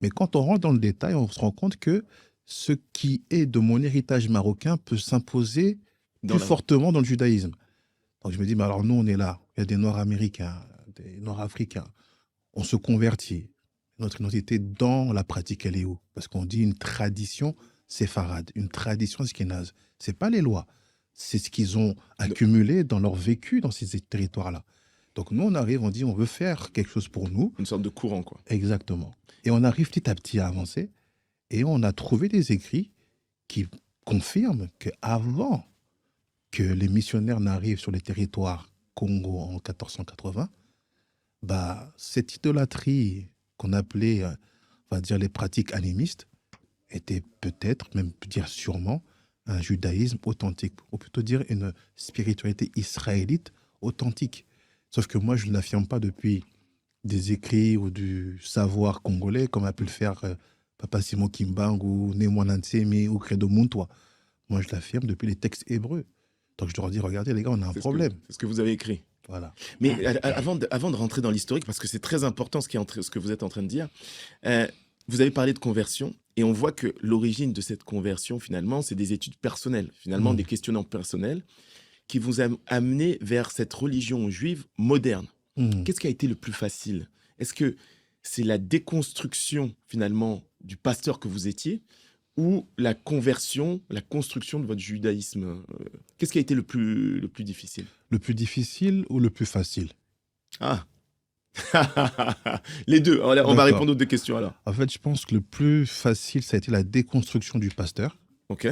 Mais quand on rentre dans le détail, on se rend compte que ce qui est de mon héritage marocain peut s'imposer Dans plus la... fortement dans le judaïsme. Donc je me dis, mais alors nous, on est là. Il y a des Noirs américains, des Noirs africains. On se convertit. Notre identité dans la pratique, elle est où? Parce qu'on dit une tradition séfarade, une tradition ashkénaze. C'est pas les lois. C'est ce qu'ils ont accumulé dans leur vécu dans ces territoires-là. Donc nous, on arrive, on dit, on veut faire quelque chose pour nous. Une sorte de courant, quoi. Exactement. Et on arrive petit à petit à avancer. Et on a trouvé des écrits qui confirment qu'avant que les missionnaires n'arrivent sur les territoires Congo en 1480, bah, cette idolâtrie qu'on appelait, on va dire, les pratiques animistes, était peut-être, même dire sûrement, un judaïsme authentique, ou plutôt dire une spiritualité israélite authentique. Sauf que moi, je ne l'affirme pas depuis des écrits ou du savoir congolais, comme a pu le faire Papa Simo Kimbang ou Némoine Nsemi ou Credo Muntwa. Moi, je l'affirme depuis les textes hébreux. Donc, je leur dis, regardez les gars, on a un problème. C'est ce que vous avez écrit. Voilà. Mais avant de rentrer dans l'historique, parce que c'est très important ce que vous êtes en train de dire, vous avez parlé de conversion, et on voit que l'origine de cette conversion, finalement, c'est des études personnelles, finalement, des questionnements personnels, qui vous ont amené vers cette religion juive moderne. Qu'est-ce qui a été le plus facile? Est-ce que c'est la déconstruction, finalement, du pasteur que vous étiez, ou la conversion, la construction de votre judaïsme? Qu'est-ce qui a été le plus difficile? Le plus difficile ou le plus facile? Ah, les deux. On va répondre aux deux questions alors. En fait, je pense que le plus facile, ça a été la déconstruction du pasteur. Ok.